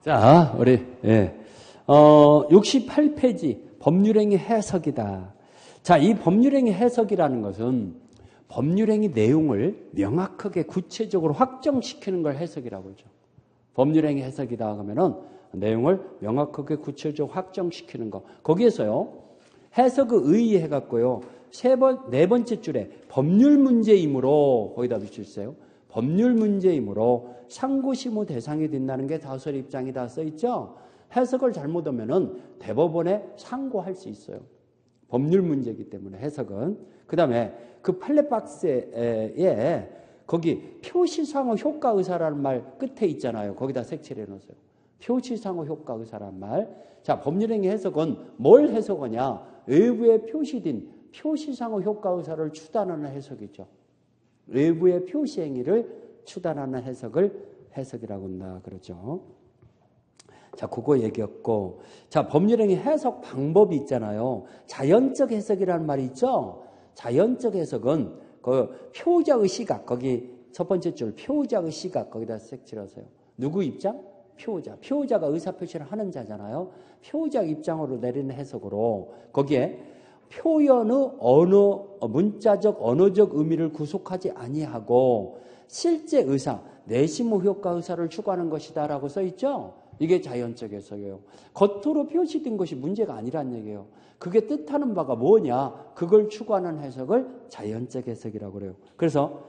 자, 우리 68페이지 법률행위 해석이다. 자, 이 법률행위 해석이라는 것은 법률행위 내용을 명확하게 구체적으로 확정시키는 걸 해석이라고 하죠. 법률행위 해석이다 하면은 내용을 명확하게 구체적으로 확정시키는 거. 거기에서요, 해석을 의의해 갖고요. 네 번째 줄에 법률 문제이므로 거기다 붙여주세요. 법률 문제이므로 상고심의 대상이 된다는 게 다수의 입장이 다 써있죠. 해석을 잘못하면은 대법원에 상고할 수 있어요. 법률 문제이기 때문에 해석은. 그 다음에 그 판례 박스에 거기 표시상의 효과 의사라는 말 끝에 있잖아요. 거기다 색칠해 놓으세요. 표시상의 효과 의사라는 말. 자, 법률행위 해석은 뭘 해석하냐? 외부에 표시된 표시상의 효과 의사를 추단하는 해석이죠. 외부의 표시 행위를 추단하는 해석을 해석이라고 한다. 그러죠. 자, 그거 얘기했고. 자, 법률행위 해석 방법이 있잖아요. 자연적 해석이라는 말이 있죠. 자연적 해석은 그 표자의 시각, 거기 첫 번째 줄 표자의 시각 거기다 색칠하세요. 누구 입장? 표자. 표자가 의사표시를 하는 자잖아요. 표자 입장으로 내리는 해석으로 거기에 표현의 문자적 언어적 의미를 구속하지 아니하고 실제 의사, 내심의 효과 의사를 추구하는 것이다라고 써있죠. 이게 자연적 해석이에요. 겉으로 표시된 것이 문제가 아니란 얘기예요. 그게 뜻하는 바가 뭐냐? 그걸 추구하는 해석을 자연적 해석이라고 그래요. 그래서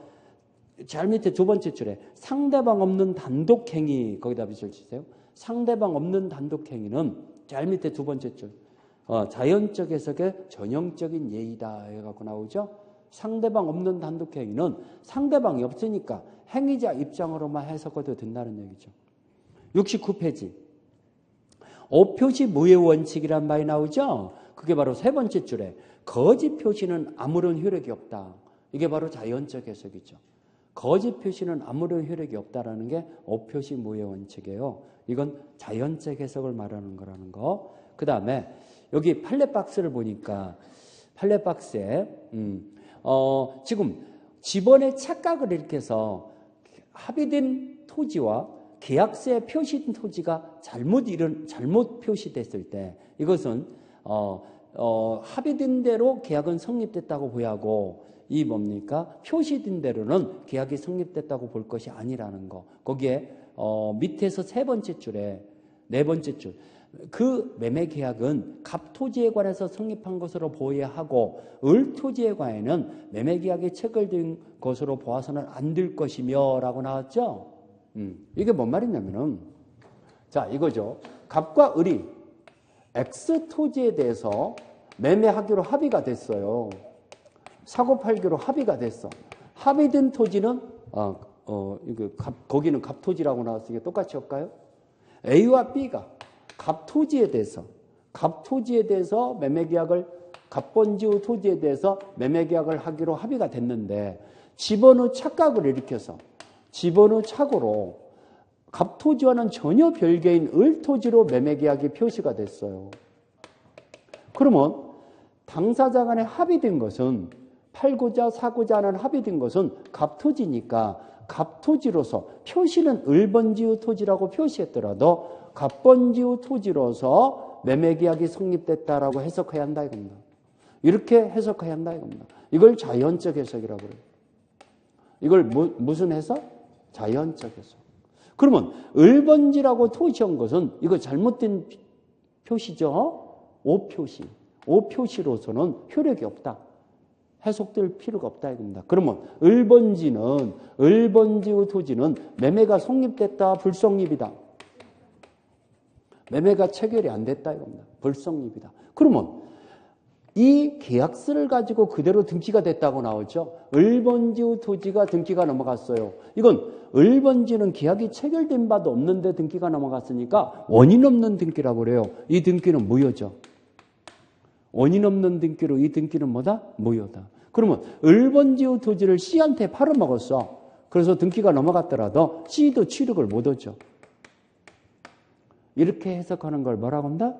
잘 밑에 두 번째 줄에 상대방 없는 단독행위 거기다 빛을 치세요. 상대방 없는 단독행위는 잘 밑에 두 번째 줄 자연적 해석의 전형적인 예의다 해갖고 나오죠. 상대방 없는 단독행위는 상대방이 없으니까 행위자 입장으로만 해석해도 된다는 얘기죠. 69페이지 오표시 무효 원칙이란 말이 나오죠. 그게 바로 세 번째 줄에 거짓 표시는 아무런 효력이 없다. 이게 바로 자연적 해석이죠. 거짓 표시는 아무런 효력이 없다라는 게 오표시 무효 원칙이에요. 이건 자연적 해석을 말하는 거라는 거. 그 다음에 여기 판례 박스를 보니까 판례 박스에 지금 지번의 착각을 일으켜서 합의된 토지와 계약서에 표시된 토지가 잘못 표시됐을 때 이것은 합의된 대로 계약은 성립됐다고 보야 하고 이 뭡니까? 표시된 대로는 계약이 성립됐다고 볼 것이 아니라는 거. 거기에 밑에서 세 번째 줄에 네 번째 줄. 그 매매 계약은 갑토지에 관해서 성립한 것으로 보아야 하고 을토지에 관해는 매매 계약이 체결된 것으로 보아서는 안 될 것이며 라고 나왔죠. 이게 뭔 말이냐면은 자 이거죠. 갑과 을이 X토지에 대해서 매매하기로 합의가 됐어요. 사고 팔기로 합의가 됐어. 합의된 토지는 거기는 갑토지라고 나왔으니까 똑같이 할까요? A와 B가 갑토지에 대해서 매매계약을 갑본지의 토지에 대해서 매매계약을 하기로 합의가 됐는데 지번의 착각을 일으켜서 지번의 착오로 갑토지와는 전혀 별개인 을토지로 매매계약이 표시가 됐어요. 그러면 당사자 간에 합의된 것은 팔고자 사고자 하는 합의된 것은 갑토지니까 갑토지로서 표시는 을번지의 토지라고 표시했더라도 갑번지의 토지로서 매매계약이 성립됐다라고 해석해야 한다 이겁니다. 이렇게 해석해야 한다 이겁니다. 이걸 자연적 해석이라고 그래요. 이걸 무슨 해석? 자연적 해석. 그러면 을번지라고 표시한 것은 이거 잘못된 표시죠. 오표시. 오표시로서는 효력이 없다. 해석될 필요가 없다 이겁니다. 그러면 을번지의 토지는 매매가 성립됐다 불성립이다. 매매가 체결이 안 됐다 이겁니다. 불성립이다. 그러면 이 계약서를 가지고 그대로 등기가 됐다고 나오죠. 을번지의 토지가 등기가 넘어갔어요. 이건 을번지는 계약이 체결된 바도 없는데 등기가 넘어갔으니까 원인 없는 등기라고 그래요. 이 등기는 무효죠. 원인 없는 등기로 이 등기는 뭐다? 무효다. 그러면 을번지의 토지를 C한테 팔아먹었어. 그래서 등기가 넘어갔더라도 C도 취득을 못 하죠. 이렇게 해석하는 걸 뭐라고 한다?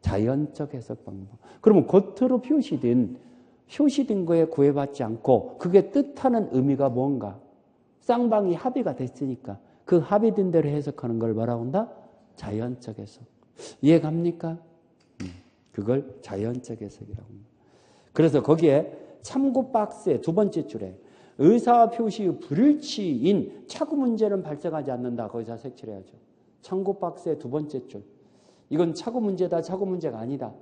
자연적 해석 방법. 그러면 겉으로 표시된 거에 구애받지 않고 그게 뜻하는 의미가 뭔가? 쌍방이 합의가 됐으니까 그 합의된 대로 해석하는 걸 뭐라고 한다? 자연적 해석. 이해 갑니까? 그걸 자연적 해석이라고 합니다. 그래서 거기에 참고 박스의 두 번째 줄에 의사 표시의 불일치인 착오 문제는 발생하지 않는다. 거기서 색칠해야죠. 참고 박스의 두 번째 줄. 이건 착오 문제다. 착오 문제가 아니다.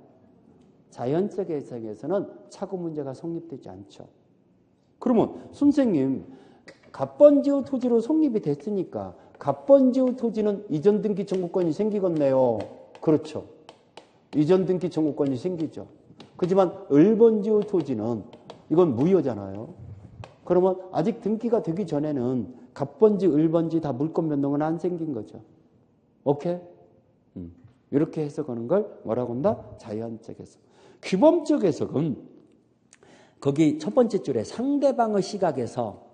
자연적 해석에서는 착오 문제가 성립되지 않죠. 그러면 선생님 갑번지의 토지로 성립이 됐으니까 갑번지의 토지는 이전 등기 청구권이 생기겠네요. 그렇죠. 이전 등기 청구권이 생기죠. 그렇지만 을번지의 토지는 이건 무효잖아요. 그러면 아직 등기가 되기 전에는 갑번지, 을번지 다 물권 변동은 안 생긴 거죠. 오케이? 이렇게 해석하는 걸 뭐라고 한다? 자연적 해석. 규범적 해석은 거기 첫 번째 줄에 상대방의 시각에서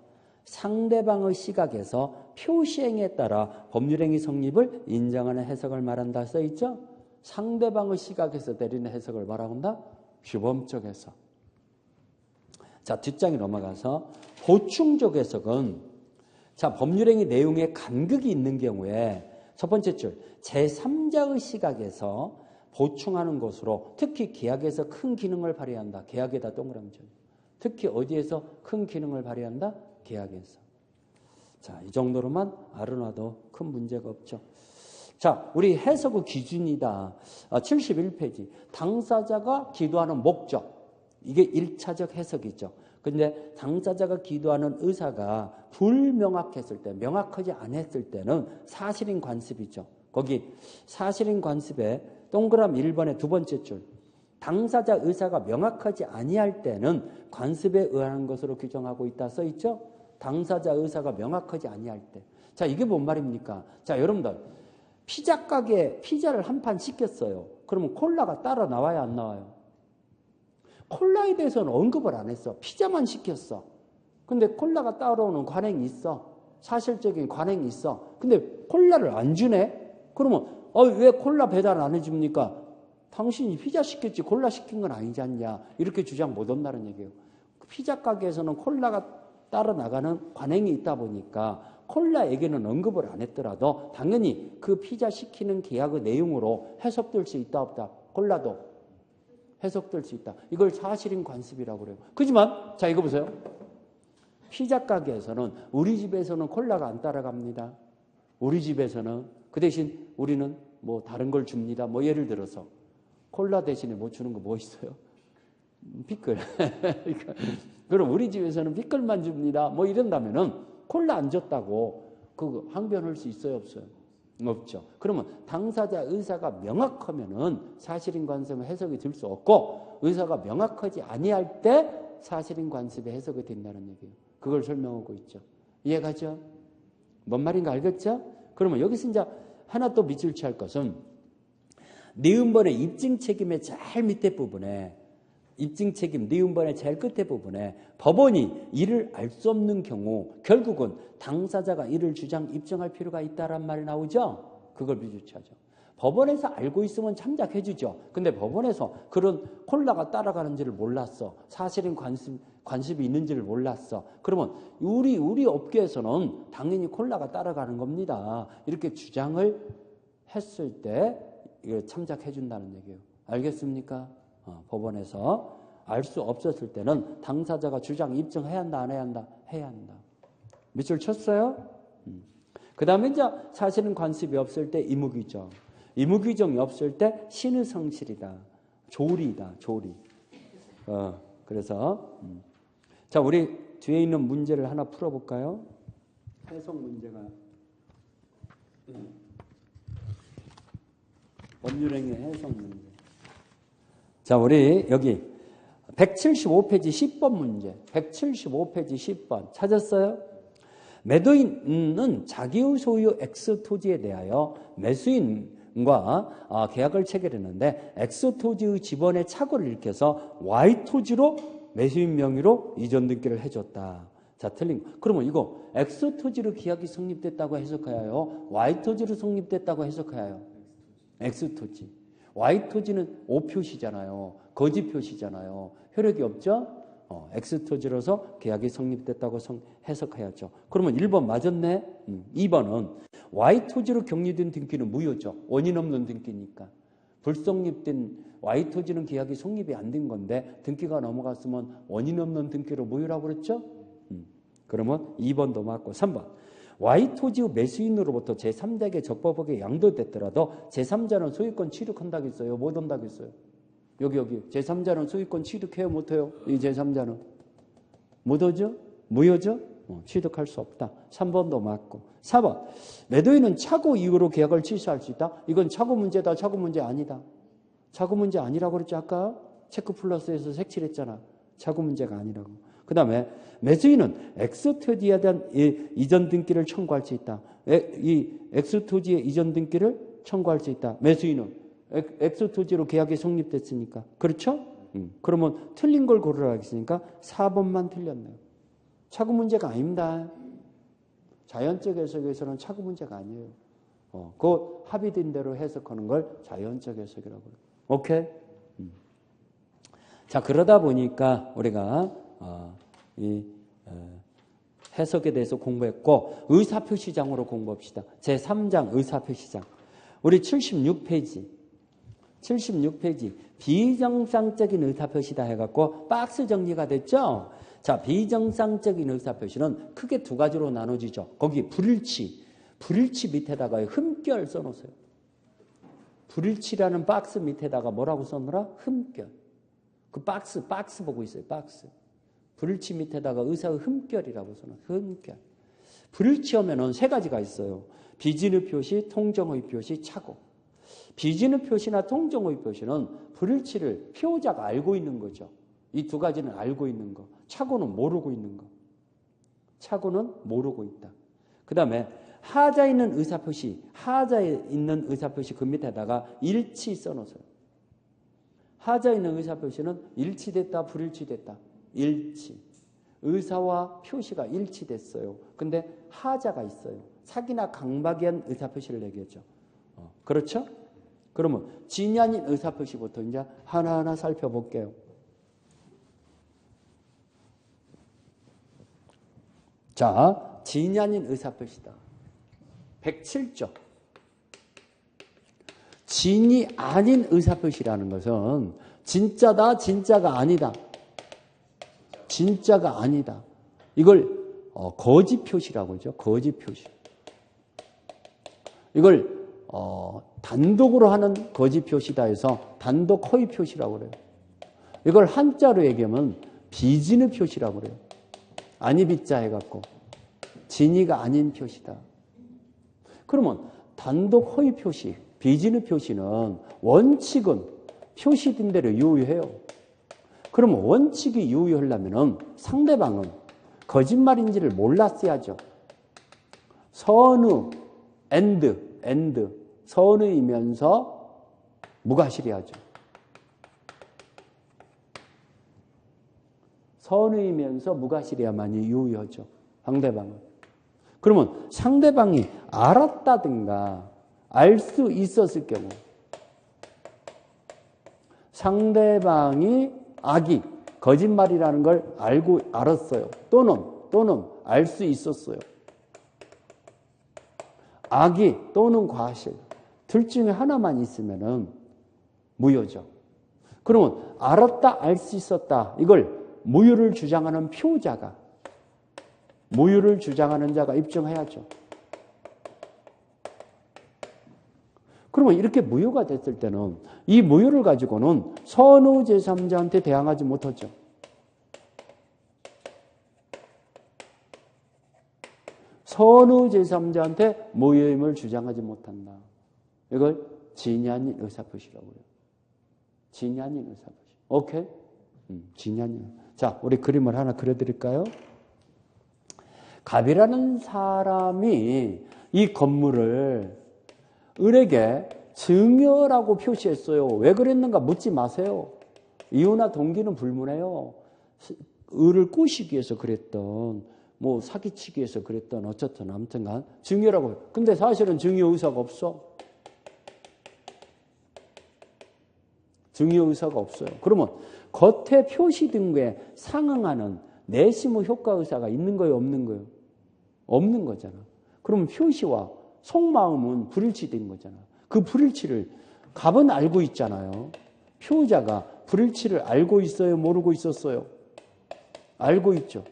표시행위에 따라 법률행위 성립을 인정하는 해석을 말한다 써있죠? 상대방의 시각에서 내리는 해석을 뭐라고 한다? 규범적 해석. 자, 뒷장에 넘어가서 보충적 해석은 자, 법률행위 내용에 간극이 있는 경우에 첫 번째 줄 제3자의 시각에서 보충하는 것으로 특히 계약에서 큰 기능을 발휘한다. 계약에다 동그라미 쳐요. 특히 어디에서 큰 기능을 발휘한다? 계약에서. 자, 이 정도로만 알아놔도 큰 문제가 없죠. 자, 우리 해석의 기준이다. 71페이지. 당사자가 기도하는 목적. 이게 1차적 해석이죠. 그런데 당사자가 기도하는 의사가 불명확했을 때, 명확하지 않았을 때는 사실인 관습이죠. 거기 사실인 관습에 동그라미 1번의 두 번째 줄. 당사자 의사가 명확하지 아니할 때는 관습에 의한 것으로 규정하고 있다 써있죠. 당사자 의사가 명확하지 아니할 때. 자, 이게 뭔 말입니까? 자, 여러분들 피자 가게에 피자를 한 판 시켰어요. 그러면 콜라가 따라 나와야 안 나와요? 콜라에 대해서는 언급을 안 했어. 피자만 시켰어. 근데 콜라가 따라오는 관행이 있어. 사실적인 관행이 있어. 근데 콜라를 안 주네? 그러면 왜 콜라 배달 안 해줍니까? 당신이 피자 시켰지 콜라 시킨 건 아니지 않냐. 이렇게 주장 못 한다는 얘기예요. 피자 가게에서는 콜라가 따라 나가는 관행이 있다 보니까 콜라에게는 언급을 안 했더라도 당연히 그 피자 시키는 계약의 내용으로 해석될 수 있다 없다. 콜라도 해석될 수 있다. 이걸 사실인 관습이라고 그래요. 그렇지만 자, 이거 보세요. 피자 가게에서는 우리 집에서는 콜라가 안 따라갑니다. 우리 집에서는 그 대신 우리는 뭐 다른 걸 줍니다. 뭐 예를 들어서 콜라 대신에 뭐 주는 거 뭐 있어요? 피클. 그럼 우리 집에서는 피클만 줍니다. 뭐 이런다면은 콜라 안 줬다고 그 항변할 수 있어요, 없어요? 없죠. 그러면 당사자 의사가 명확하면은 사실인 관습의 해석이 될 수 없고 의사가 명확하지 아니할 때 사실인 관습의 해석이 된다는 얘기예요. 그걸 설명하고 있죠. 이해가죠? 뭔 말인가 알겠죠? 그러면 여기서 이제 하나 또 밑줄 치할 것은 니은번의 입증 책임의 제일 밑에 부분에 입증 책임 니은번의 제일 끝에 부분에 법원이 이를 알 수 없는 경우 결국은 당사자가 이를 주장 입증할 필요가 있다란 말이 나오죠. 그걸 비주치하죠. 법원에서 알고 있으면 참작해 주죠. 근데 법원에서 그런 콜라가 따라가는지를 몰랐어. 사실은 관습이 있는지를 몰랐어. 그러면 우리 업계에서는 당연히 콜라가 따라가는 겁니다. 이렇게 주장을 했을 때 참작해 준다는 얘기예요. 알겠습니까? 법원에서 알 수 없었을 때는 당사자가 주장 입증해야 한다, 안 해야 한다? 해야 한다. 밑줄 쳤어요? 그 다음에 이제 사실은 관습이 없을 때 의무규정. 의무규정이 없을 때 신의 성실이다. 조리다, 조리. 그래서 자, 우리 뒤에 있는 문제를 하나 풀어볼까요? 해석 문제가 법률행위 해석 문제. 자, 우리 여기 175페이지 10번 문제. 175페이지 10번 찾았어요? 매도인은 자기의 소유 X 토지에 대하여 매수인과 계약을 체결했는데 X 토지의 지번의 착오를 일으켜서 Y 토지로 매수인 명의로 이전 등기를 해줬다. 자, 틀린 거. 그러면 이거 X 토지로 계약이 성립됐다고 해석해야 해요? Y 토지로 성립됐다고 해석해야 해요? X 토지. Y 토지는 O 표시잖아요. 거지 표시잖아요. 효력이 없죠? X 토지로서 계약이 성립됐다고 해석해야죠. 그러면 1번 맞았네? 2번은 Y 토지로 격리된 등기는 무효죠. 원인 없는 등기니까. 불성립된 Y 토지는 계약이 성립이 안 된 건데 등기가 넘어갔으면 원인 없는 등기로 무효라고 그랬죠? 그러면 2번도 맞고 3번. Y 토지 매수인으로부터 제3자에게 적법하게 양도됐더라도 제3자는 소유권 취득한다고 했어요. 못 한다고 했어요. 여기 제3자는 소유권 취득해요? 못해요? 이 제3자는 못 하죠? 무효죠? 취득할 수 없다. 3번도 맞고 4번. 매도인은 착오 이후로 계약을 취소할 수 있다. 이건 착오 문제다. 착오 문제 아니다. 착오 문제 아니라고 그랬죠. 아까 체크 플러스에서 색칠했잖아. 착오 문제가 아니라고. 그 다음에 매수인은 엑스토지에 대한 이전 등기를 청구할 수 있다. 이 엑스토지의 이전 등기를 청구할 수 있다. 매수인은 엑스토지로 계약이 성립됐으니까. 그렇죠? 그러면 틀린 걸 고르라 했으니까 4번만 틀렸네요. 착오 문제가 아닙니다. 자연적 해석에서는 착오 문제가 아니에요. 그 합의된 대로 해석하는 걸 자연적 해석이라고 그래요. 오케이? 자, 그러다 보니까 우리가 해석에 대해서 공부했고 의사표시장으로 공부합시다. 제3장 의사표시장. 우리 76페이지 비정상적인 의사표시다 해갖고 박스 정리가 됐죠? 자, 비정상적인 의사표시는 크게 두 가지로 나눠지죠. 거기 불일치 밑에다가 흠결 써놓으세요. 불일치라는 박스 밑에다가 뭐라고 써놓으라? 흠결. 그 박스 보고 있어요. 박스. 불일치 밑에다가 의사의 흠결이라고 써놓아요. 흠결. 불일치하면은 세 가지가 있어요. 비진의 표시, 통정의 표시, 착오. 비진의 표시나 통정의 표시는 불일치를 피호자가 알고 있는 거죠. 이 두 가지는 알고 있는 거. 착오는 모르고 있는 거. 착오는 모르고 있다. 그 다음에 하자에 있는 의사표시 그 밑에다가 일치 써놓으세요. 하자에 있는 의사표시는 일치됐다, 불일치됐다. 일치. 의사와 표시가 일치됐어요. 근데 하자가 있어요. 사기나 강박이한 의사표시를 얘기했죠. 그렇죠? 그러면 진이 아닌 의사표시부터 이제 하나하나 살펴볼게요. 자, 진이 아닌 의사표시다. 107조. 진이 아닌 의사표시라는 것은 진짜다, 진짜가 아니다. 진짜가 아니다. 이걸 거짓 표시라고 하죠. 거짓 표시. 이걸 단독으로 하는 거짓 표시다 해서 단독 허위 표시라고 그래요. 이걸 한자로 얘기하면 비진의 표시라고 그래요. 아니 비자 해갖고 진이가 아닌 표시다. 그러면 단독 허위 표시, 비진의 표시는 원칙은 표시된 대로 유효해요. 그러면 원칙이 유효하려면 상대방은 거짓말인지를 몰랐어야죠. 선의, 선의이면서 무과실이야죠. 선의이면서 무과실이야만이 유효하죠. 상대방은. 그러면 상대방이 알았다든가 알 수 있었을 경우 상대방이 악이 거짓말이라는 걸 알았어요. 또는 알 수 있었어요. 악이 또는 과실 둘 중에 하나만 있으면은 무효죠. 그러면 알았다, 알 수 있었다 이걸 무효를 주장하는 피호자가 무효를 주장하는 자가 입증해야죠. 그러면 이렇게 무효가 됐을 때는 이 무효를 가지고는 선의 제3자한테 대항하지 못하죠. 선의 제3자한테 무효임을 주장하지 못한다. 이걸 진이 아닌 의사표시라고 해요. 진이 아닌 의사표시. 오케이? 진이 아닌. 자, 우리 그림을 하나 그려드릴까요? 갑이라는 사람이 이 건물을 을에게 증여라고 표시했어요. 왜 그랬는가 묻지 마세요. 이유나 동기는 불문해요. 을을 꼬시기 위해서 그랬던, 뭐 사기치기 위해서 그랬던, 어쨌든 아무튼간 증여라고. 근데 사실은 증여 의사가 없어. 증여 의사가 없어요. 그러면 겉에 표시된 거에 상응하는 내심의 효과 의사가 있는 거예요, 없는 거예요? 없는 거잖아. 그러면 표시와 속마음은 불일치된 거잖아. 그 불일치를 갑은 알고 있잖아요. 표자가 불일치를 알고 있어요? 모르고 있었어요? 알고 있죠.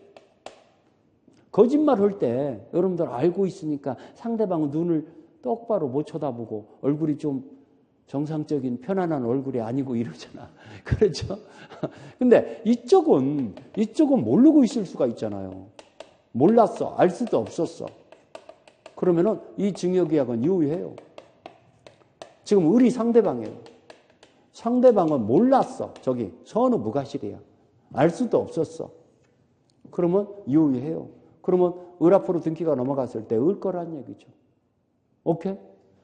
거짓말 할 때 여러분들 알고 있으니까 상대방은 눈을 똑바로 못 쳐다보고 얼굴이 좀 정상적인 편안한 얼굴이 아니고 이러잖아. 그렇죠? 근데 이쪽은 모르고 있을 수가 있잖아요. 몰랐어. 알 수도 없었어. 그러면은 이 증여계약은 유효해요. 지금 을이 상대방이에요. 상대방은 몰랐어. 저기 선우 무가실이야. 알 수도 없었어. 그러면 유효해요. 그러면 을 앞으로 등기가 넘어갔을 때 을 거란 얘기죠. 오케이?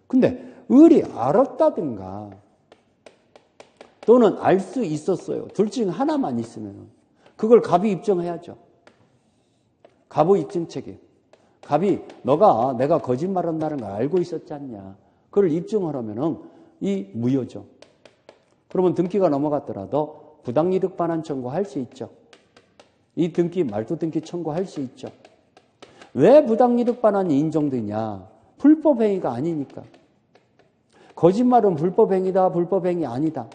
근데 을이 알았다든가 또는 알 수 있었어요. 둘 중 하나만 있으면 그걸 갑이 입증해야죠. 갑의 입증 책임. 갑이 내가 거짓말한다는 걸 알고 있었지 않냐. 그걸 입증하려면은 이 무효죠. 그러면 등기가 넘어갔더라도 부당이득 반환 청구할 수 있죠. 이 등기 말소 등기 청구할 수 있죠. 왜 부당이득 반환이 인정되냐? 불법행위가 아니니까. 거짓말은 불법행위다, 불법행위 아니다.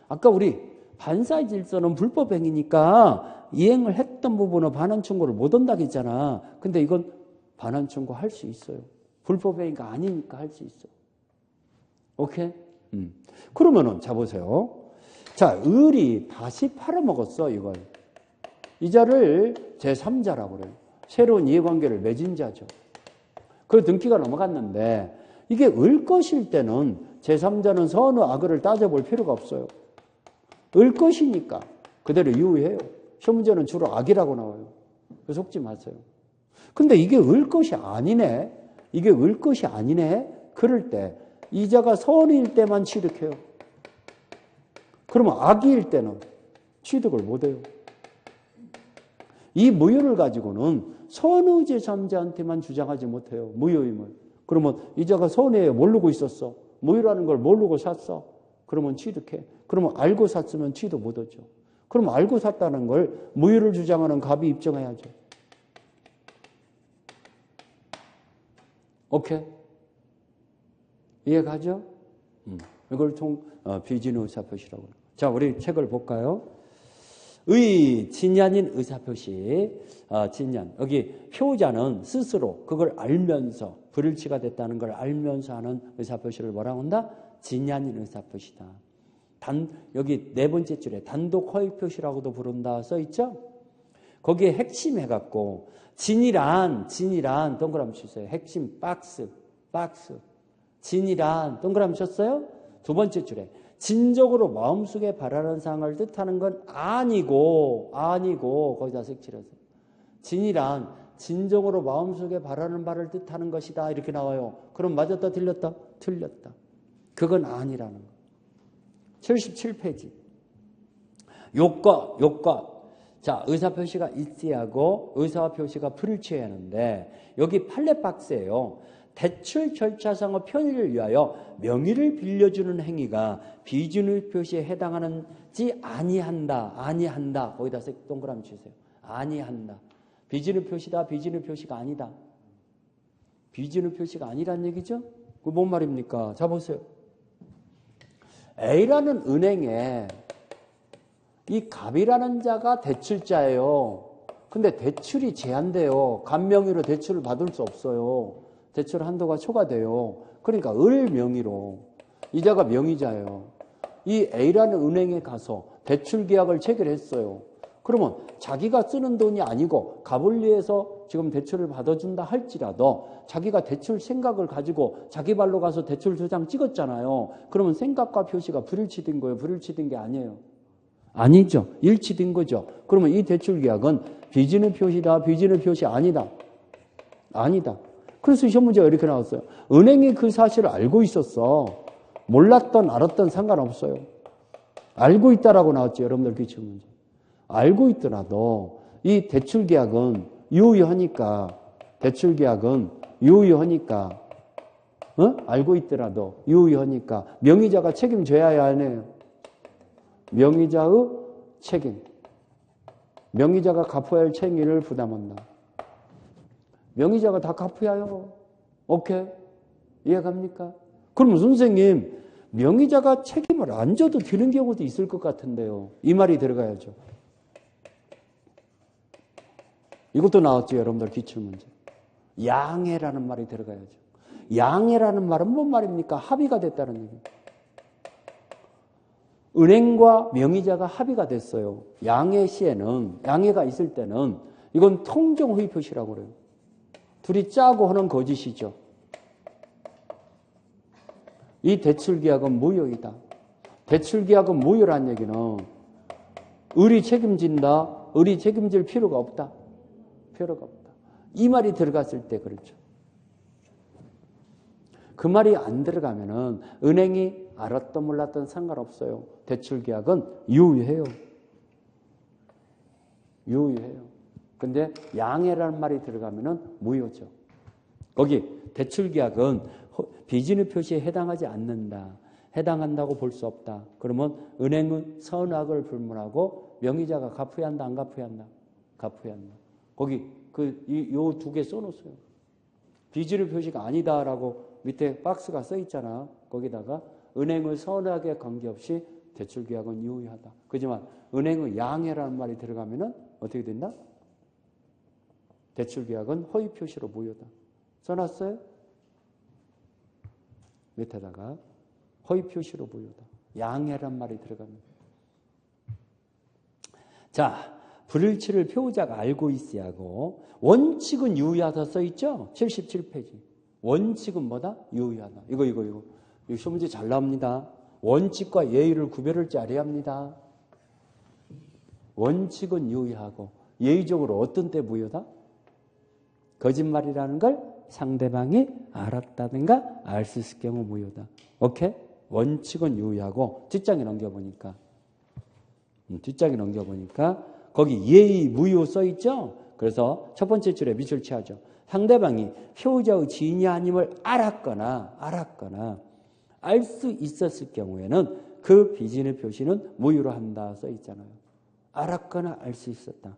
아까 우리 반사의 질서는 불법행위니까 이행을 했던 부분은 반환 청구를 못 한다고 했잖아. 근데 이건 반환 청구 할 수 있어요. 불법행위가 아니니까 할 수 있어. 오케이? 그러면은 자 보세요. 자, 을이 다시 팔아먹었어, 이걸. 이자를 제3자라고 그래요. 새로운 이해관계를 맺은 자죠. 그 등기가 넘어갔는데 이게 을 것일 때는 제3자는 선의 악의를 따져볼 필요가 없어요. 을 것이니까 그대로 유효해요. 시험 문제는 주로 악이라고 나와요. 속지 마세요. 근데 이게 을 것이 아니네. 이게 을 것이 아니네. 그럴 때 이자가 선의일 때만 취득해요. 그러면 악의일 때는 취득을 못해요. 이 무효를 가지고는 선의 제3자한테만 주장하지 못해요. 무효임을. 그러면 이자가 선의에 모르고 있었어. 무효라는 걸 모르고 샀어. 그러면 취득해. 그러면 알고 샀으면 취득 못하죠. 그럼 알고 샀다는 걸 무효를 주장하는 갑이 입증해야죠. 오케이? 이해가죠? 이걸 비진의 의사표시라고 해요. 자, 우리 책을 볼까요? 진연인 의사표시. 진연. 여기 표자는 스스로 그걸 알면서 불일치가 됐다는 걸 알면서 하는 의사표시를 뭐라고 한다? 진연인 의사표시다. 여기 네 번째 줄에 단독 허위표시라고도 부른다 써있죠? 거기에 핵심 해갖고 진이란 동그라미 치세요. 핵심 박스. 진이란 동그라미 쳤어요? 두 번째 줄에 진적으로 마음속에 바라는 상을 뜻하는 건 아니고 거기다 색칠해서 진이란 진적으로 마음속에 바라는 바를 뜻하는 것이다 이렇게 나와요. 그럼 맞았다 틀렸다? 틀렸다. 그건 아니라는 거. 77페이지. 요건. 자, 의사표시가 있어야하고 의사표시가 불일치해야 하는데 여기 판례 박스예요. 대출 절차상의 편의를 위하여 명의를 빌려주는 행위가 비준의 표시에 해당하는지 아니한다. 거기다 동그라미 치세요. 아니한다. 비준의 표시다. 비준의 표시가 아니다. 비준의 표시가 아니란 얘기죠? 그 뭔 말입니까? 자 보세요. A라는 은행에 이 갑이라는 자가 대출자예요. 근데 대출이 제한돼요. 갑 명의로 대출을 받을 수 없어요. 대출 한도가 초과돼요. 그러니까 을 명의로 이자가 명의자예요. 이 A라는 은행에 가서 대출 계약을 체결했어요. 그러면 자기가 쓰는 돈이 아니고 갑을 위해서 지금 대출을 받아준다 할지라도 자기가 대출 생각을 가지고 자기 발로 가서 대출 2장 찍었잖아요. 그러면 생각과 표시가 불일치된 거예요. 불일치된 게 아니에요. 아니죠. 일치된 거죠. 그러면 이 대출 계약은 비준의 표시다. 비준의 표시 아니다. 그래서 시험 문제가 이렇게 나왔어요. 은행이 그 사실을 알고 있었어. 몰랐던 알았던 상관없어요. 알고 있다라고 나왔죠. 여러분들 기출 문제. 알고 있더라도 이 대출 계약은 유효하니까 알고 있더라도 유효하니까 명의자가 책임져야 하네요. 명의자의 책임. 명의자가 갚아야 할 책임을 부담한다. 명의자가 다 갚아야 해요. 오케이? 이해갑니까? 그러면 선생님, 명의자가 책임을 안 져도 되는 경우도 있을 것 같은데요. 이 말이 들어가야죠. 이것도 나왔죠, 여러분들 기출문제. 양해라는 말이 들어가야죠. 양해라는 말은 뭔 말입니까? 합의가 됐다는 얘기예요. 은행과 명의자가 합의가 됐어요. 양해 시에는, 양해가 있을 때는 이건 통정허위 표시라고 그래요. 둘이 짜고 하는 거짓이죠. 이 대출계약은 무효이다. 대출계약은 무효란 얘기는 을이 책임진다. 을이 책임질 필요가 없다. 필요가 없다. 이 말이 들어갔을 때 그렇죠. 그 말이 안 들어가면은 은행이 알았던 몰랐던 상관없어요. 대출계약은 유효해요. 유효해요. 근데 양해라는 말이 들어가면은 무효죠. 거기 대출계약은 비즈니스 표시에 해당하지 않는다. 해당한다고 볼 수 없다. 그러면 은행은 선악을 불문하고 명의자가 갚아야 한다, 안 갚아야 한다? 갚아야 한다. 거기 요 두 개 써놓으세요. 비즈니스 표시가 아니다라고 밑에 박스가 써 있잖아. 거기다가 은행의 선악에 관계없이 대출계약은 유효하다. 그렇지만 은행의 양해라는 말이 들어가면은 어떻게 된다? 대출계약은 허위 표시로 무효다. 써놨어요? 밑에다가 허위 표시로 무효다. 양해란 말이 들어갑니다. 자, 불일치를 피고자가 알고 있어야 하고 원칙은 유효하다 써있죠? 77페이지. 원칙은 뭐다? 유효하다. 이거 시험 문제 잘 나옵니다. 원칙과 예의를 구별을 잘해야 합니다. 원칙은 유효하고 예의적으로 어떤 때 무효다? 거짓말이라는 걸 상대방이 알았다든가 알 수 있을 경우 무효다. 오케이? 원칙은 유효하고 뒷장에 넘겨보니까 거기 예의 무효 써있죠? 그래서 첫 번째 줄에 밑줄 치하죠. 상대방이 피고자의 지인이 아님을 알았거나 알 수 있었을 경우에는 그 비즈니스 표시는 무효로 한다 써있잖아요. 알았거나 알 수 있었다.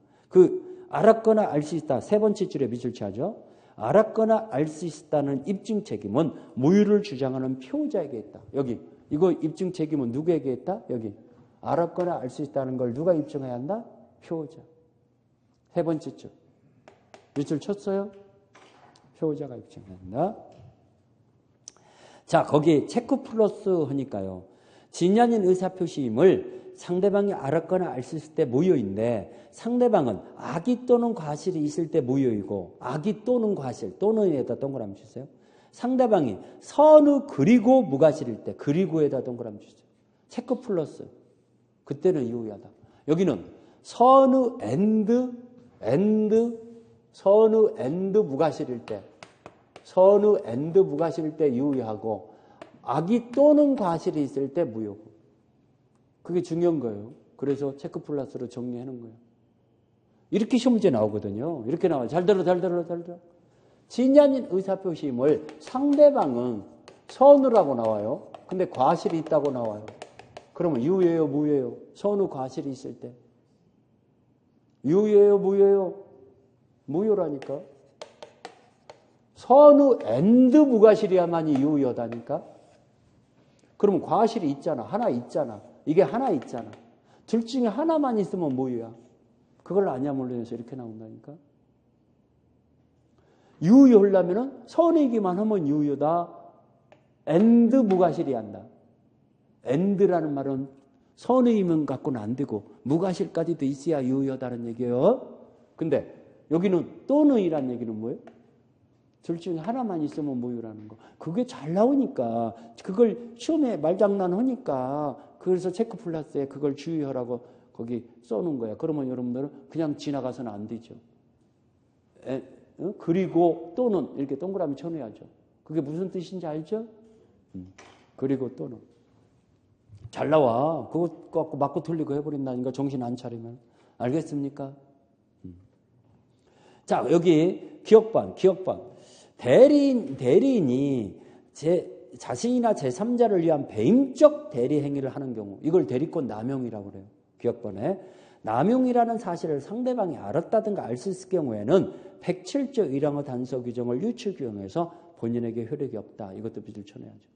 알았거나 알 수 있다. 세 번째 줄에 밑줄 치하죠. 알았거나 알 수 있다는 입증 책임은 무효를 주장하는 피고자에게 있다. 여기 이거 입증 책임은 누구에게 있다? 여기 알았거나 알 수 있다는 걸 누가 입증해야 한다? 피고자. 세 번째 줄 밑줄 쳤어요? 피고자가 입증해야 한다. 자, 거기 체크 플러스 하니까요. 진연인 의사표시임을 상대방이 알았거나 알 수 있을 때 무효인데 상대방은 악의 또는 과실이 있을 때 무효이고 악의 또는 과실 또는에다 동그라미 주세요. 상대방이 선의 그리고 무과실일 때 그리고에다 동그라미 주세요. 체크 플러스 그때는 유효하다. 여기는 선의 앤드 무과실일 때 선의 앤드 무과실일 때 유효하고 악의 또는 과실이 있을 때 무효고 그게 중요한 거예요. 그래서 체크 플러스로 정리하는 거예요. 이렇게 시험 문제 나오거든요. 이렇게 나와요. 잘 들어. 진연인 의사표시임을 상대방은 선우라고 나와요. 근데 과실이 있다고 나와요. 그러면 유효예요, 무효예요? 선우 과실이 있을 때. 유효예요, 무효예요? 무효라니까. 선우 앤드 무과실이야만이 유효하다니까. 그러면 과실이 있잖아. 하나 있잖아. 이게 하나 있잖아. 둘 중에 하나만 있으면 무효야. 그걸 아냐 몰라서 이렇게 나온다니까. 유효하려면은 선이기만 하면 유효다. 앤드 무과실이 한다. 앤드라는 말은 선의이면 갖고는 안 되고 무과실까지도 있어야 유효하다는 얘기예요. 근데 여기는 또는이라는 얘기는 뭐예요? 둘 중에 하나만 있으면 무효라는 거. 그게 잘 나오니까 그걸 시험에 말장난하니까 그래서 체크 플러스에 그걸 주의하라고 거기 써놓은 거야. 그러면 여러분들은 그냥 지나가서는 안 되죠. 그리고 또는 이렇게 동그라미 쳐놓아야죠. 그게 무슨 뜻인지 알죠? 그리고 또는. 잘 나와. 그거 갖고 맞고 틀리고 해버린다니까 정신 안 차리면. 알겠습니까? 자, 여기 기억반. 대리인이 자신이나 제3자를 위한 배임적 대리 행위를 하는 경우 이걸 대리권 남용이라고 그래요. 기억번에 남용이라는 사실을 상대방이 알았다든가 알 수 있을 경우에는 107조 1항의 단서 규정을 유출 규정에서 본인에게 효력이 없다. 이것도 빚을 쳐내야죠.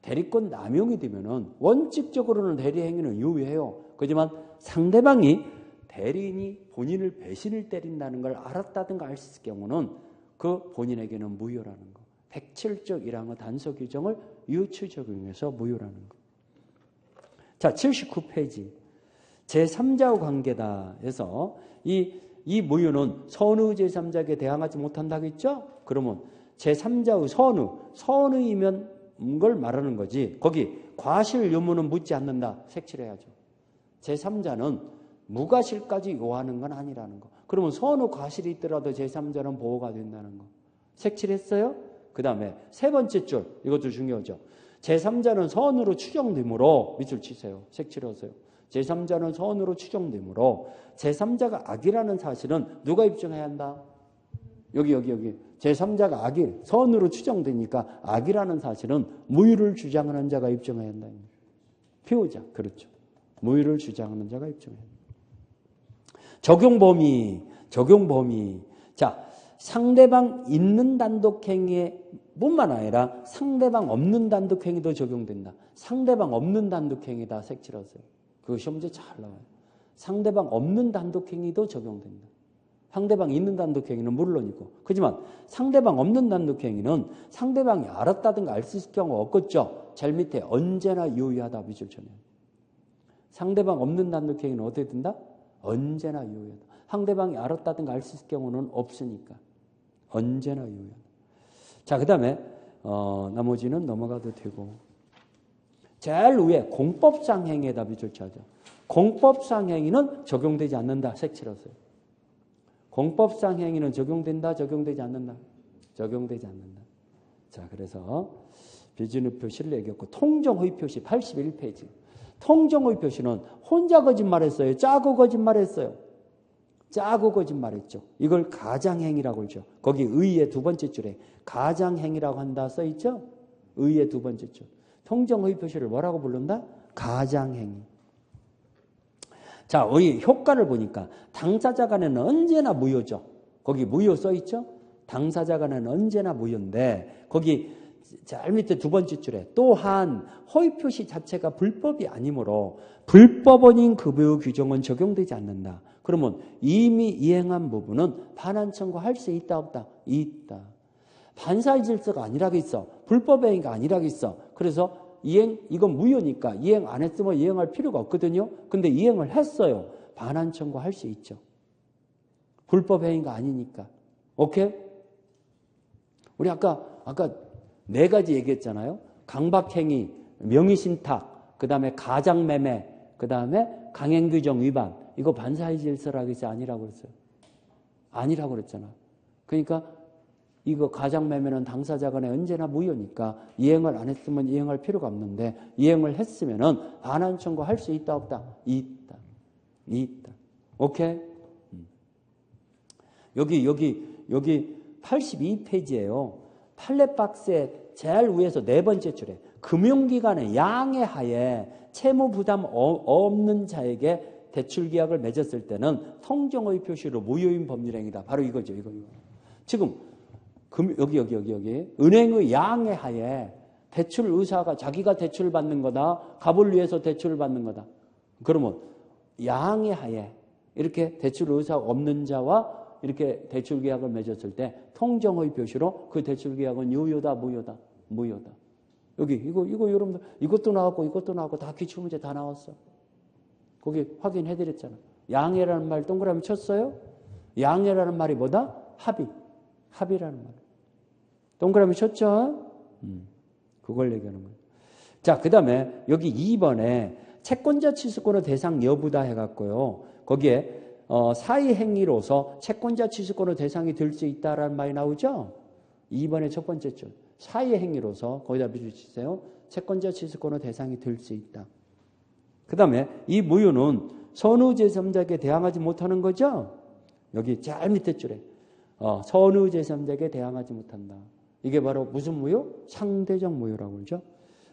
대리권 남용이 되면은 원칙적으로는 대리 행위는 유효해요. 그렇지만 상대방이 대리인이 본인을 배신을 때린다는 걸 알았다든가 알 수 있을 경우는 그 본인에게는 무효라는 거. 107조 1항의 단서 규정을 유추 적용해서 무효라는 거. 자, 79페이지. 제3자의 관계다 해서 이 무효는 선의 제3자에게 대항하지 못한다고 했죠? 그러면 제3자의 선의이면 걸 말하는 거지. 거기 과실 유무는 묻지 않는다. 색칠해야죠. 제3자는 무과실까지 요하는 건 아니라는 거. 그러면 선의 과실이 있더라도 제3자는 보호가 된다는 거. 색칠했어요? 그 다음에 세 번째 줄. 이것도 중요하죠. 제3자는 선으로 추정되므로 밑줄 치세요. 색칠하세요. 제3자는 선으로 추정되므로 제3자가 악이라는 사실은 누가 입증해야 한다? 여기. 제3자가 악이 선으로 추정되니까 악이라는 사실은 무효를 주장하는 자가 입증해야 한다. 피우자. 그렇죠. 무효를 주장하는 자가 입증해야 한다. 적용 범위. 자, 상대방 있는 단독행위에 뿐만 아니라 상대방 없는 단독행위도 적용된다. 상대방 없는 단독행위다. 색칠하세요. 그거 시험 문제 잘 나와요. 상대방 없는 단독행위도 적용된다. 상대방 있는 단독행위는 물론이고. 그렇지만 상대방 없는 단독행위는 상대방이 알았다든가 알 수 있을 경우가 없겠죠. 제일 밑에 언제나 유효하다. 밑줄 쳐내요. 상대방 없는 단독행위는 어떻게 된다? 언제나 유효하다. 상대방이 알았다든가 알 수 있을 경우는 없으니까. 언제나 유효하다. 자, 그 다음에 나머지는 넘어가도 되고. 제일 위에 공법상 행위에다 밑줄 쳐야죠. 공법상 행위는 적용되지 않는다. 색칠하세요. 공법상 행위는 적용된다, 적용되지 않는다? 적용되지 않는다. 자, 그래서 비준의 표시를 얘기했고, 통정의 표시 81페이지. 통정의 표시는 혼자 거짓말했어요? 짜고 거짓말했어요? 짜고 거짓말했죠. 이걸 가장행위라고 그러죠. 거기 의의 두 번째 줄에 가장행위라고 한다 써있죠? 의의 두 번째 줄. 통정의 표시를 뭐라고 부른다? 가장행위. 자, 의 효과를 보니까 당사자 간에는 언제나 무효죠. 거기 무효 써있죠? 당사자 간에는 언제나 무효인데 거기 제일 밑에 두 번째 줄에 또한 허위 표시 자체가 불법이 아니므로 불법원인 급여의 규정은 적용되지 않는다. 그러면 이미 이행한 부분은 반환 청구할 수 있다 없다? 있다. 반사의 질서가 아니라고 있어. 불법 행위가 아니라고 있어. 그래서 이건 무효니까 이행 안 했으면 이행할 필요가 없거든요. 근데 이행을 했어요. 반환 청구할 수 있죠. 불법 행위가 아니니까. 오케이? 우리 아까 네 가지 얘기했잖아요. 강박행위, 명의신탁, 그 다음에 가장매매, 그 다음에 강행규정 위반. 이거 반사의 질서라고 해서 아니라고 그랬어요. 아니라고 그랬잖아. 그러니까 이거 가장매매는 당사자 간에 언제나 무효니까 이행을 안 했으면 이행할 필요가 없는데 이행을 했으면은 반환 청구할 수 있다 없다? 있다. 오케이? 여기 82페이지예요. 판례 박스의 제일 위에서 네 번째 줄에 금융기관의 양해하에 채무 부담 없는 자에게 대출 계약을 맺었을 때는 통정의 표시로 무효인 법률행위다. 바로 이거죠. 이거. 지금 여기 은행의 양해하에 대출 의사가 자기가 대출을 받는 거다. 갑을 위해서 대출을 받는 거다. 그러면 양해하에 이렇게 대출 의사가 없는 자와 이렇게 대출 계약을 맺었을 때 통정의 표시로 그 대출 계약은 유효다, 무효다. 여기 이거 여러분들 이것도 나왔고 다 기출 문제 다 나왔어. 거기 확인해 드렸잖아. 양해라는 말 동그라미 쳤어요? 양해라는 말이 뭐다? 합의라는 말. 동그라미 쳤죠? 그걸 얘기하는 거예요. 자, 그 다음에 여기 2번에 채권자 취소권의 대상 여부다 해갖고요. 거기에 사의 행위로서 채권자 취소권의 대상이 될 수 있다라는 말이 나오죠? 2번의 첫 번째 줄. 사의 행위로서 거기다 비추세요. 채권자 취소권의 대상이 될 수 있다. 그 다음에 이 무효는 선의 제3자에게 대항하지 못하는 거죠? 여기 제일 밑에 줄에 선의 제3자에게 대항하지 못한다. 이게 바로 무슨 무효? 상대적 무효라고 그러죠.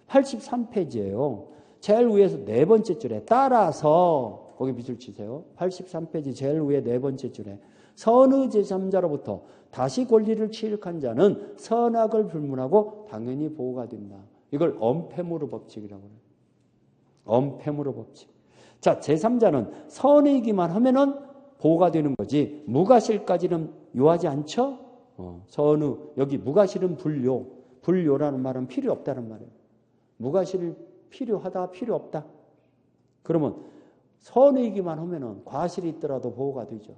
83페이지예요. 제일 위에서 네 번째 줄에 따라서 거기 밑줄 치세요. 83페이지 제일 위에 네 번째 줄에 선의 제3자로부터 다시 권리를 취득한 자는 선악을 불문하고 당연히 보호가 된다. 이걸 엄폐무르 법칙이라고 해요. 엄폐무르 법칙. 자, 제3자는 선의기만 하면은 보호가 되는 거지 무과실까지는 요하지 않죠? 선의, 여기 무과실은 불요. 불요라는 말은 필요 없다는 말이에요. 무과실 필요하다, 필요 없다. 그러면 선의기만 하면은 과실이 있더라도 보호가 되죠.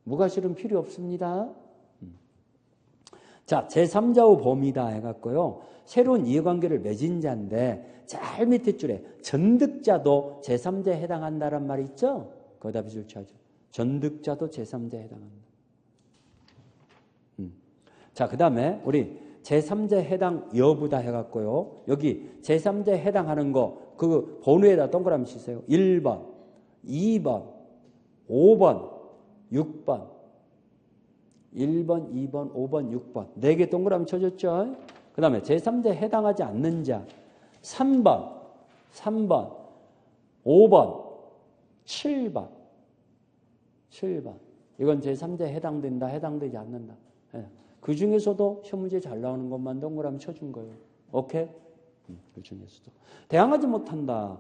무과실은 필요 없습니다. 자, 제3자의 범위다 해갖고요. 새로운 이해관계를 맺은 자인데 제일 밑에 줄에 전득자도 제3자에 해당한다란 말이 있죠? 거기다 빗을 쳐야죠. 전득자도 제3자에 해당한다. 자, 그 다음에 우리 제3자에 해당 여부다 해갖고요. 여기 제3자에 해당하는 거 그 번호에다 동그라미 치세요. 1번, 2번, 5번, 6번. 1번, 2번, 5번, 6번. 4개 동그라미 쳐줬죠? 그 다음에 제3자에 해당하지 않는 자. 3번, 5번, 7번. 7번. 이건 제3자에 해당된다, 해당되지 않는다. 예. 그 중에서도 시험 문제 잘 나오는 것만 동그라미 쳐준 거예요. 오케이? 그 중에서도. 대항하지 못한다.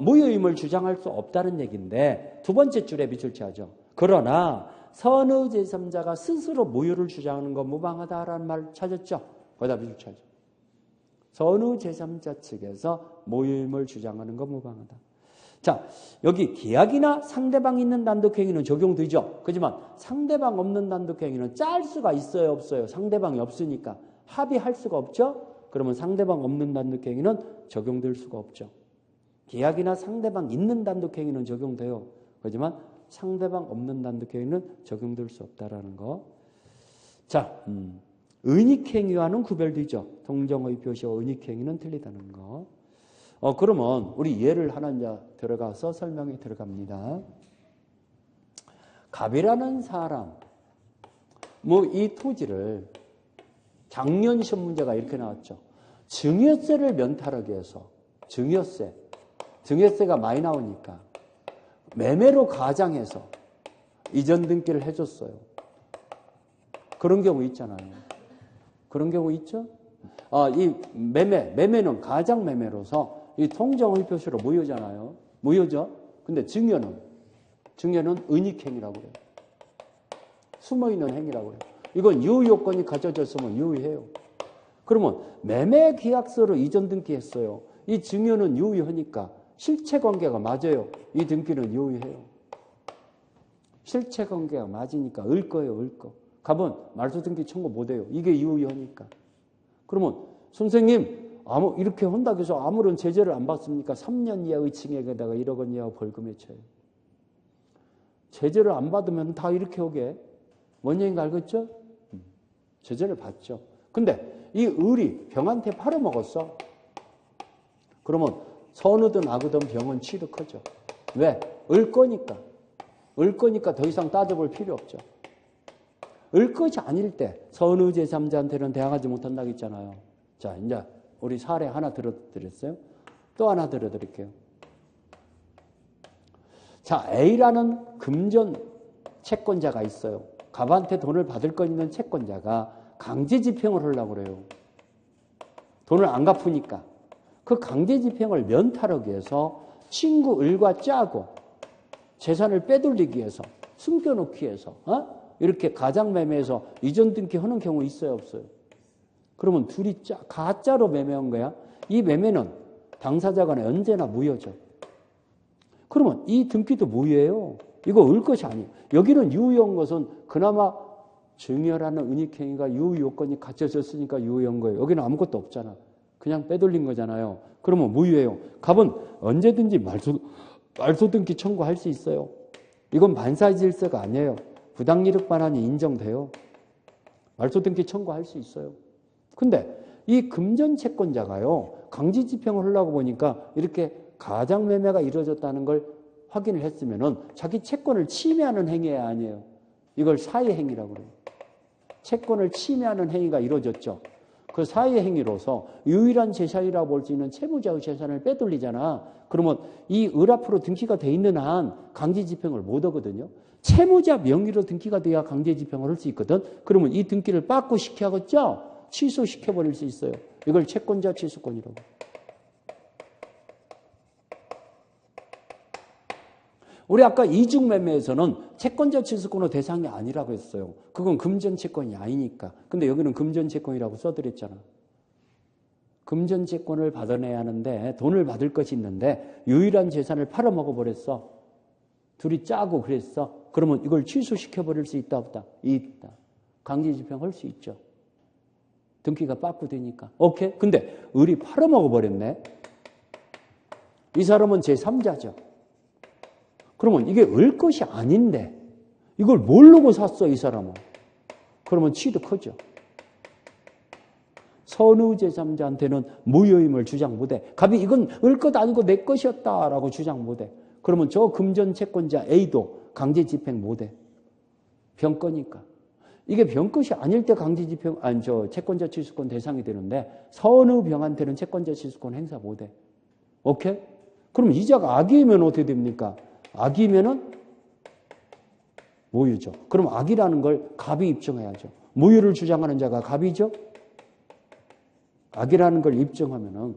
무효임을 주장할 수 없다는 얘기인데 두 번째 줄에 밑줄 쳐야죠. 그러나 선의 제3자가 스스로 무효를 주장하는 건 무방하다라는 말 찾았죠? 거기다 밑줄 쳐야죠. 선의 제3자 측에서 무효임을 주장하는 건 무방하다. 자, 여기 계약이나 상대방 있는 단독행위는 적용되죠. 그렇지만 상대방 없는 단독행위는 짤 수가 있어요, 없어요? 상대방이 없으니까 합의할 수가 없죠. 그러면 상대방 없는 단독행위는 적용될 수가 없죠. 계약이나 상대방 있는 단독행위는 적용돼요. 그렇지만 상대방 없는 단독행위는 적용될 수 없다라는 거. 자, 은닉행위와는 구별되죠. 동정의 표시와 은닉행위는 틀리다는 거. 그러면 우리 예를 하나 이제 들어가서 설명에 들어갑니다. 갑이라는 사람, 이 토지를 작년 시험 문제가 이렇게 나왔죠. 증여세를 면탈하기 위해서 증여세가 많이 나오니까 매매로 가장해서 이전 등기를 해줬어요. 그런 경우 있잖아요. 그런 경우 있죠? 이 매매는 가장 매매로서 이 통정의 표시로 무효잖아요. 무효죠? 근데 증여는 은닉행위라고 그래요. 숨어있는 행위라고 그래요. 이건 유효요건이 갖춰졌으면 유효해요. 그러면 매매 계약서로 이전 등기했어요. 이 증여는 유효하니까 실체관계가 맞아요. 이 등기는 유효해요. 실체관계가 맞으니까 을 거예요. 을 거. 갑은 말소 등기 청구 못해요. 이게 유효하니까. 그러면 선생님 이렇게 한다고 해서 아무런 제재를 안 받습니까? 3년 이하의 징역에다가 1억 원 이하 벌금에 쳐요. 제재를 안 받으면 다 이렇게 오게. 뭔 얘기인지 알겠죠? 제재를 받죠. 근데 이 을이 병한테 팔아먹었어. 그러면 선우든 악이든 병은 취득하죠. 왜? 을 거니까. 을 거니까 더 이상 따져볼 필요 없죠. 을 것이 아닐 때 선의 제3자한테는 대항하지 못한다고 했잖아요. 자, 이제 우리 사례 하나 들어드렸어요. 또 하나 들어드릴게요. 자, A라는 금전 채권자가 있어요. 갑한테 돈을 받을 거 있는 채권자가 강제집행을 하려고 그래요. 돈을 안 갚으니까. 그 강제집행을 면탈하기 위해서 친구 을과 짜고 재산을 빼돌리기 위해서 숨겨놓기 위해서 이렇게 가장매매해서 이전 등기 하는 경우 있어요, 없어요? 그러면 둘이 가짜로 매매한 거야. 이 매매는 당사자 간에 언제나 무효죠. 그러면 이 등기도 무효예요. 이거 을 것이 아니에요. 여기는 유효한 것은 그나마 증여라는 은닉행위가 유효요건이 갖춰졌으니까 유효한 거예요. 여기는 아무것도 없잖아. 그냥 빼돌린 거잖아요. 그러면 무효예요. 갑은 언제든지 말소 등기 청구할 수 있어요. 이건 반사의 질서가 아니에요. 부당이득 반환이 인정돼요. 말소 등기 청구할 수 있어요. 근데 이 금전 채권자가요, 강제 집행을 하려고 보니까 이렇게 가장 매매가 이루어졌다는 걸 확인을 했으면은 자기 채권을 침해하는 행위가 아니에요. 이걸 사의 행위라고 그래요. 채권을 침해하는 행위가 이루어졌죠. 그 사회 행위로서 유일한 재산이라고 볼 수 있는 채무자의 재산을 빼돌리잖아. 그러면 이 을 앞으로 등기가 돼 있는 한 강제집행을 못 하거든요. 채무자 명의로 등기가 돼야 강제집행을 할 수 있거든. 그러면 이 등기를 빠꾸 시켜야겠죠? 취소시켜버릴 수 있어요. 이걸 채권자 취소권이라고. 우리 아까 이중매매에서는 채권자 취소권의 대상이 아니라고 했어요. 그건 금전채권이 아니니까. 근데 여기는 금전채권이라고 써드렸잖아. 금전채권을 받아내야 하는데 돈을 받을 것이 있는데 유일한 재산을 팔아먹어버렸어. 둘이 짜고 그랬어. 그러면 이걸 취소시켜버릴 수 있다 없다? 있다. 강제집행할 수 있죠. 등기가 빠꾸 되니까. 오케이? 근데 을이 팔아먹어버렸네. 이 사람은 제3자죠. 그러면 이게 을 것이 아닌데 이걸 모르고 샀어 이 사람은. 그러면 취득하죠. 선의 제3자한테는 무효임을 주장 못해. 갑이 이건 을 것 아니고 내 것이었다라고 주장 못해. 그러면 저 금전채권자 A도 강제집행 못해. 병거니까. 이게 병것이 아닐 때 강제집행, 채권자 취소권 대상이 되는데 선의 병한테는 채권자 취소권 행사 못해. 오케이? 그럼 이자가 악이면 어떻게 됩니까? 악이면은 무효죠. 그럼 악이라는 걸 갑이 입증해야죠. 무효를 주장하는 자가 갑이죠. 악이라는 걸 입증하면은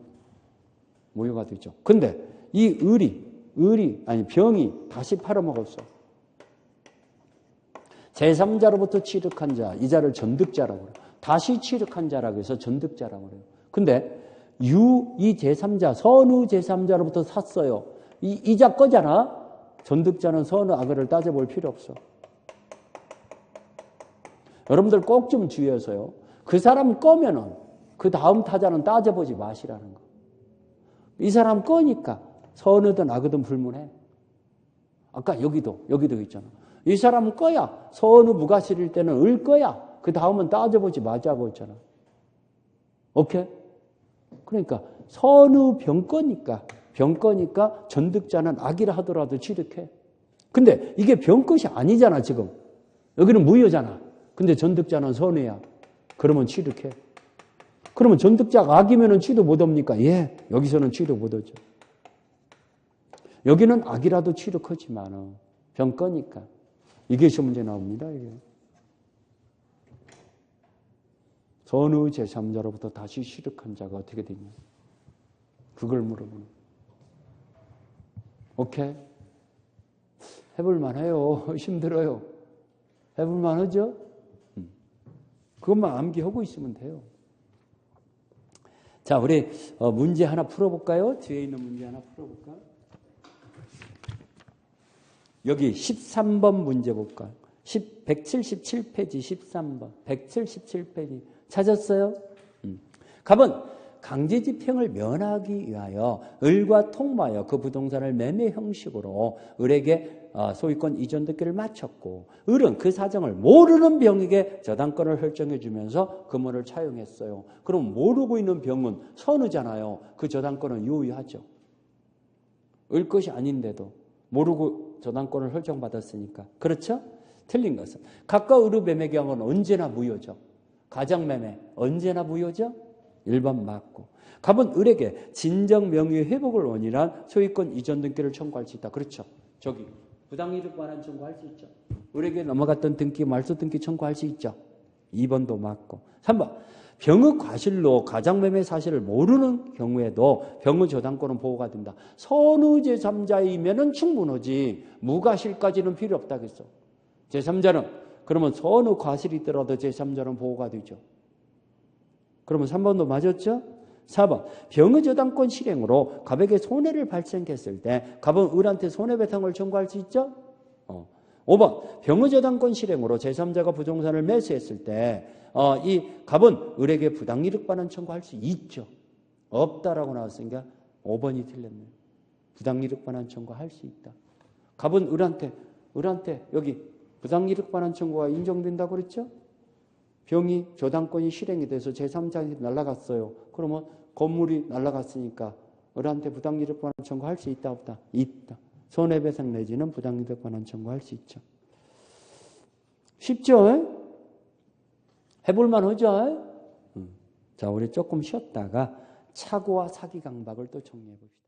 무효가 되죠. 근데 이 병이 다시 팔아먹었어. 제3자로부터 취득한 자, 이자를 전득자라고 그래요. 다시 취득한 자라고 해서 전득자라고 그래요. 근데 이 제3자, 선의 제3자로부터 샀어요. 이 이자 거잖아. 전득자는 선의 악의를 따져볼 필요 없어. 여러분들 꼭 좀 주의하세요. 그 사람 거면은 그 다음 타자는 따져보지 마시라는 거. 이 사람 거니까 선의든 악의든 불문해. 아까 여기도 있잖아. 이 사람은 거야. 선의 무과실일 때는 을 거야. 그 다음은 따져보지 마자고 했잖아. 오케이? 그러니까 선의 병거니까 전득자는 악이라 하더라도 취득해. 근데 이게 병것이 아니잖아 지금. 여기는 무효잖아. 근데 전득자는 선의야. 그러면 취득해. 그러면 전득자가 악이면 취득 못합니까? 예. 여기서는 취득 못하죠. 여기는 악이라도 취득하지만 병거니까. 이게 시험 문제 나옵니다. 이게. 선의 제3자로부터 다시 취득한 자가 어떻게 되냐. 그걸 물어보는. 오케이? 해볼만 해요. 힘들어요. 해볼만 하죠? 그것만 암기하고 있으면 돼요. 자, 우리 문제 하나 풀어볼까요? 뒤에 있는 문제 하나 풀어볼까요? 여기 13번 문제 볼까요? 177페이지 13번. 177페이지. 찾았어요? 갑은 강제집행을 면하기 위하여 을과 통마하여 그 부동산을 매매 형식으로 을에게 소유권 이전 등기를 마쳤고 을은 그 사정을 모르는 병에게 저당권을 설정해 주면서 금원을 차용했어요. 그럼 모르고 있는 병은 선의잖아요. 그 저당권은 유효하죠. 을 것이 아닌데도 모르고 저당권을 설정받았으니까. 그렇죠? 틀린 것은 각과 을의 매매 경우는 언제나 무효죠. 가정매매 언제나 무효죠? 1번 맞고. 갑은 을에게 진정 명의 회복을 원인한 소유권 이전 등기를 청구할 수 있다. 그렇죠. 저기 부당이득 반환 청구할 수 있죠. 을에게 넘어갔던 등기, 말소 등기 청구할 수 있죠. 2번도 맞고. 3번. 병의 과실로 가장매매 사실을 모르는 경우에도 병의 저당권은 보호가 된다. 선의 제3자이면은 충분하지. 무과실까지는 필요 없다겠어. 제3자는 그러면 선의 과실이 있더라도 제3자는 보호가 되죠. 그러면 3번도 맞았죠? 4번. 병의 저당권 실행으로 갑에게 손해를 발생했을 때 갑은 을한테 손해배상을 청구할 수 있죠? 5번. 병의 저당권 실행으로 제3자가 부동산을 매수했을 때 이 갑은 을에게 부당이득 반환 청구할 수 있죠. 없다라고 나왔으니까 5번이 틀렸네요. 부당이득 반환 청구할 수 있다. 갑은 을한테 여기 부당이득 반환 청구가 인정된다고 그랬죠? 병이 저당권이 실행이 돼서 제3자한테 날아갔어요. 그러면 건물이 날아갔으니까 을한테 부당이득 반환 청구할 수 있다 없다? 있다. 손해배상 내지는 부당이득 반환 청구할 수 있죠. 쉽죠? 해볼만 하죠? 자, 우리 조금 쉬었다가 착오와 사기 강박을 또 정리해 봅시다.